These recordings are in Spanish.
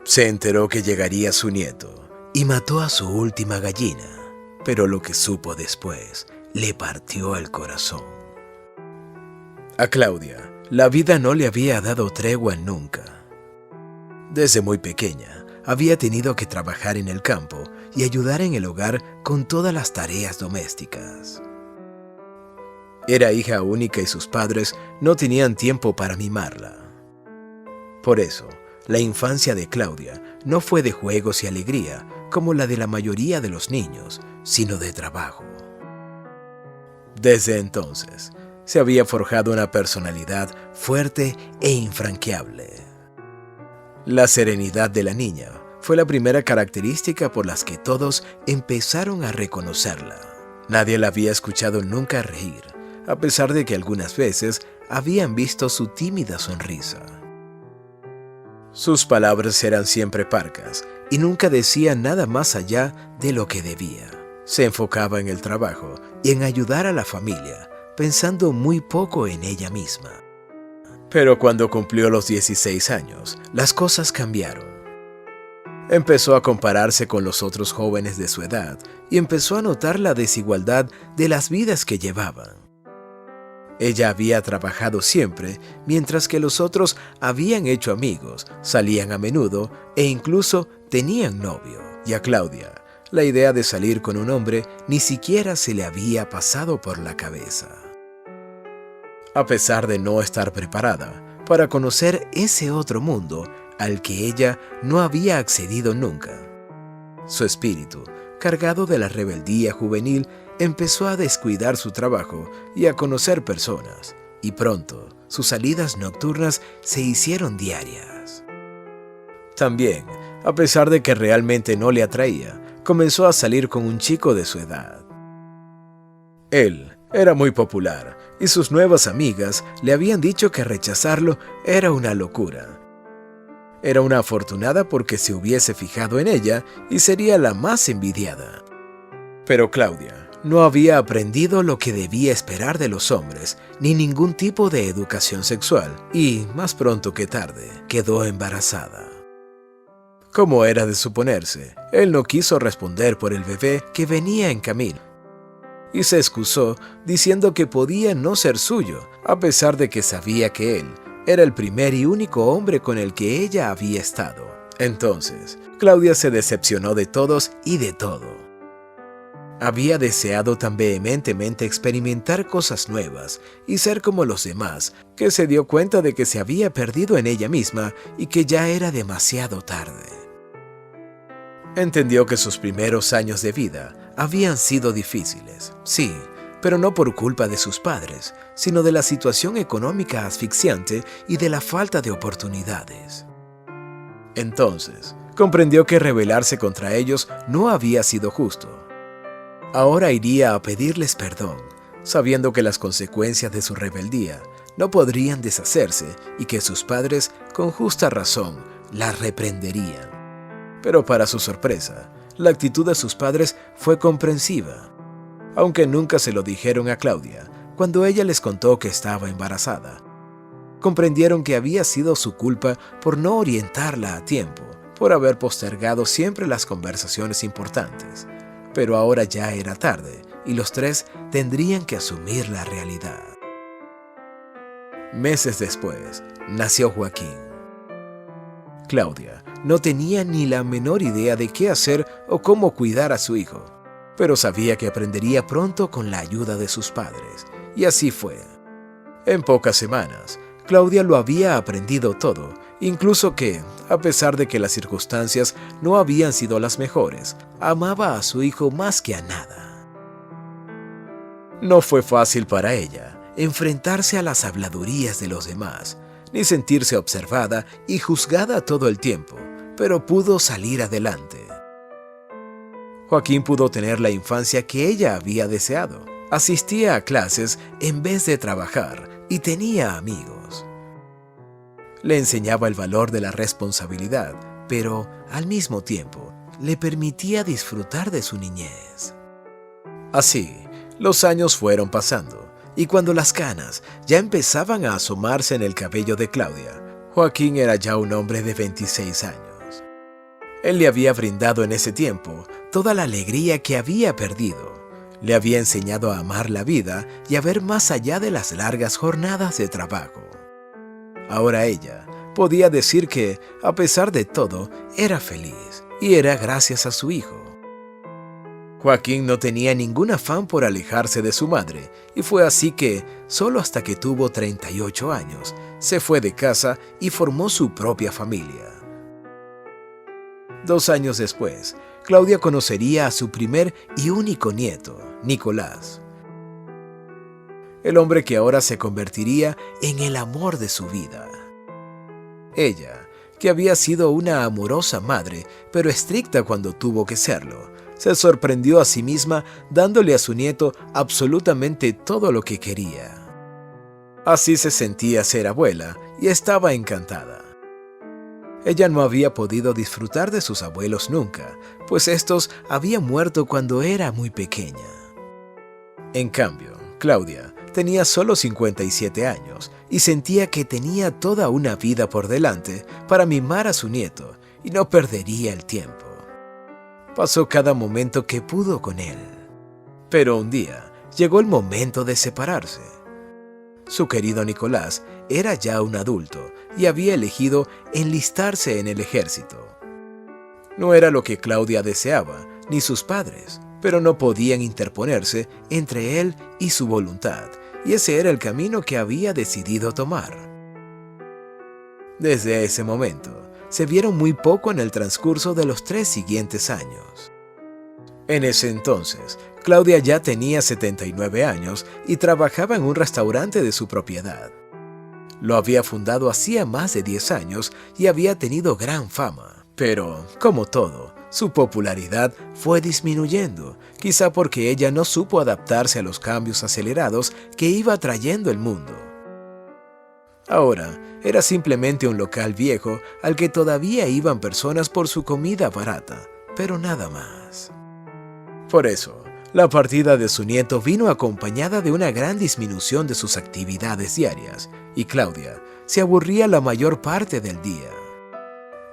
Se enteró que llegaría su nieto y mató a su última gallina, pero lo que supo después le partió el corazón. A Claudia, la vida no le había dado tregua nunca. Desde muy pequeña, había tenido que trabajar en el campo y ayudar en el hogar con todas las tareas domésticas. Era hija única y sus padres no tenían tiempo para mimarla. Por eso, la infancia de Claudia no fue de juegos y alegría como la de la mayoría de los niños, sino de trabajo. Desde entonces, se había forjado una personalidad fuerte e infranqueable. La serenidad de la niña fue la primera característica por las que todos empezaron a reconocerla. Nadie la había escuchado nunca reír, a pesar de que algunas veces habían visto su tímida sonrisa. Sus palabras eran siempre parcas y nunca decía nada más allá de lo que debía. Se enfocaba en el trabajo y en ayudar a la familia, pensando muy poco en ella misma. Pero cuando cumplió los 16 años, las cosas cambiaron. Empezó a compararse con los otros jóvenes de su edad y empezó a notar la desigualdad de las vidas que llevaban. Ella había trabajado siempre, mientras que los otros habían hecho amigos, salían a menudo e incluso tenían novio. Y a Claudia, la idea de salir con un hombre ni siquiera se le había pasado por la cabeza. A pesar de no estar preparada para conocer ese otro mundo al que ella no había accedido nunca, su espíritu, cargado de la rebeldía juvenil, empezó a descuidar su trabajo y a conocer personas, y pronto sus salidas nocturnas se hicieron diarias. También, a pesar de que realmente no le atraía, comenzó a salir con un chico de su edad. Él era muy popular y sus nuevas amigas le habían dicho que rechazarlo era una locura. Era una afortunada porque se hubiese fijado en ella y sería la más envidiada. Pero Claudia no había aprendido lo que debía esperar de los hombres, ni ningún tipo de educación sexual, y, más pronto que tarde, quedó embarazada. Como era de suponerse, él no quiso responder por el bebé que venía en camino, y se excusó diciendo que podía no ser suyo, a pesar de que sabía que él era el primer y único hombre con el que ella había estado. Entonces, Claudia se decepcionó de todos y de todo. Había deseado tan vehementemente experimentar cosas nuevas y ser como los demás, que se dio cuenta de que se había perdido en ella misma y que ya era demasiado tarde. Entendió que sus primeros años de vida habían sido difíciles, sí, pero no por culpa de sus padres, sino de la situación económica asfixiante y de la falta de oportunidades. Entonces, comprendió que rebelarse contra ellos no había sido justo. Ahora iría a pedirles perdón, sabiendo que las consecuencias de su rebeldía no podrían deshacerse y que sus padres, con justa razón, la reprenderían. Pero para su sorpresa, la actitud de sus padres fue comprensiva. Aunque nunca se lo dijeron a Claudia, cuando ella les contó que estaba embarazada, comprendieron que había sido su culpa por no orientarla a tiempo, por haber postergado siempre las conversaciones importantes. Pero ahora ya era tarde y los tres tendrían que asumir la realidad. Meses después, nació Joaquín. Claudia no tenía ni la menor idea de qué hacer o cómo cuidar a su hijo, pero sabía que aprendería pronto con la ayuda de sus padres, y así fue. En pocas semanas, Claudia lo había aprendido todo, incluso que, a pesar de que las circunstancias no habían sido las mejores, amaba a su hijo más que a nada. No fue fácil para ella enfrentarse a las habladurías de los demás, ni sentirse observada y juzgada todo el tiempo, pero pudo salir adelante. Joaquín pudo tener la infancia que ella había deseado. Asistía a clases en vez de trabajar y tenía amigos. Le enseñaba el valor de la responsabilidad, pero al mismo tiempo le permitía disfrutar de su niñez. Así, los años fueron pasando, y cuando las canas ya empezaban a asomarse en el cabello de Claudia, Joaquín era ya un hombre de 26 años. Él le había brindado en ese tiempo toda la alegría que había perdido. Le había enseñado a amar la vida y a ver más allá de las largas jornadas de trabajo. Ahora ella podía decir que, a pesar de todo, era feliz, y era gracias a su hijo. Joaquín no tenía ningún afán por alejarse de su madre, y fue así que, solo hasta que tuvo 38 años, se fue de casa y formó su propia familia. 2 años después, Claudia conocería a su primer y único nieto, Nicolás. El hombre que ahora se convertiría en el amor de su vida. Ella, que había sido una amorosa madre, pero estricta cuando tuvo que serlo, se sorprendió a sí misma dándole a su nieto absolutamente todo lo que quería. Así se sentía ser abuela y estaba encantada. Ella no había podido disfrutar de sus abuelos nunca, pues estos habían muerto cuando era muy pequeña. En cambio, Claudia tenía solo 57 años y sentía que tenía toda una vida por delante para mimar a su nieto y no perdería el tiempo. Pasó cada momento que pudo con él. Pero un día llegó el momento de separarse. Su querido Nicolás era ya un adulto y había elegido enlistarse en el ejército. No era lo que Claudia deseaba, ni sus padres, pero no podían interponerse entre él y su voluntad, y ese era el camino que había decidido tomar. Desde ese momento, se vieron muy poco en el transcurso de los 3 siguientes años. En ese entonces, Claudia ya tenía 79 años y trabajaba en un restaurante de su propiedad. Lo había fundado hacía más de 10 años y había tenido gran fama. Pero, como todo, su popularidad fue disminuyendo, quizá porque ella no supo adaptarse a los cambios acelerados que iba trayendo el mundo. Ahora, era simplemente un local viejo al que todavía iban personas por su comida barata, pero nada más. Por eso, la partida de su nieto vino acompañada de una gran disminución de sus actividades diarias, y Claudia se aburría la mayor parte del día.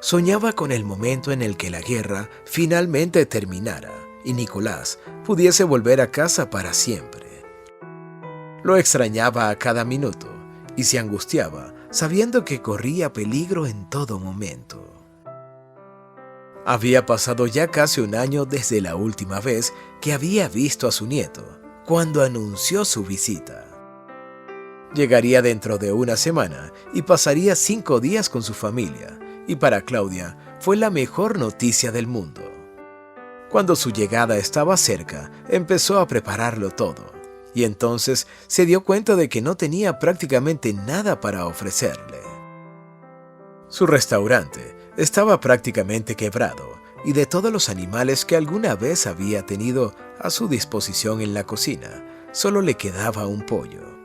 Soñaba con el momento en el que la guerra finalmente terminara y Nicolás pudiese volver a casa para siempre. Lo extrañaba a cada minuto y se angustiaba sabiendo que corría peligro en todo momento. Había pasado ya casi un año desde la última vez que había visto a su nieto, cuando anunció su visita. Llegaría dentro de una semana y pasaría 5 días con su familia, y para Claudia fue la mejor noticia del mundo. Cuando su llegada estaba cerca, empezó a prepararlo todo, y entonces se dio cuenta de que no tenía prácticamente nada para ofrecerle. Su restaurante estaba prácticamente quebrado, y de todos los animales que alguna vez había tenido a su disposición en la cocina, solo le quedaba un pollo.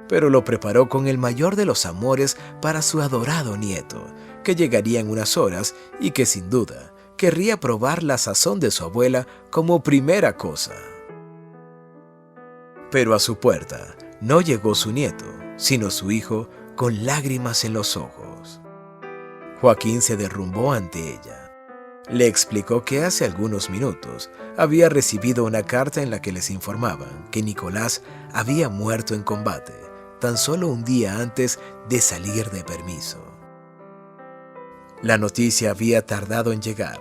Pero lo preparó con el mayor de los amores para su adorado nieto, que llegaría en unas horas y que sin duda querría probar la sazón de su abuela como primera cosa. Pero a su puerta no llegó su nieto, sino su hijo con lágrimas en los ojos. Joaquín se derrumbó ante ella. Le explicó que hace algunos minutos había recibido una carta en la que les informaban que Nicolás había muerto en combate, tan solo un día antes de salir de permiso. La noticia había tardado en llegar,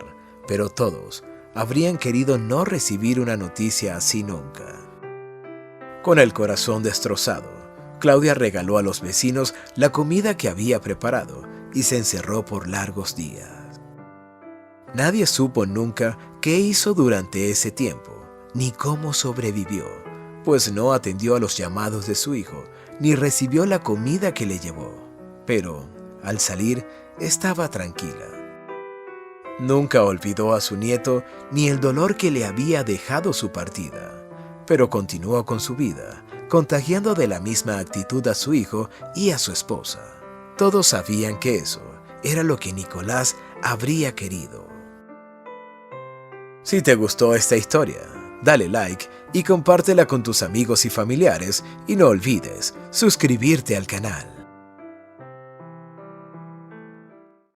pero todos habrían querido no recibir una noticia así nunca. Con el corazón destrozado, Claudia regaló a los vecinos la comida que había preparado y se encerró por largos días. Nadie supo nunca qué hizo durante ese tiempo, ni cómo sobrevivió, pues no atendió a los llamados de su hijo, ni recibió la comida que le llevó. Pero, al salir, estaba tranquila. Nunca olvidó a su nieto ni el dolor que le había dejado su partida, pero continuó con su vida, contagiando de la misma actitud a su hijo y a su esposa. Todos sabían que eso era lo que Nicolás habría querido. Si te gustó esta historia, dale like y compártela con tus amigos y familiares y no olvides suscribirte al canal.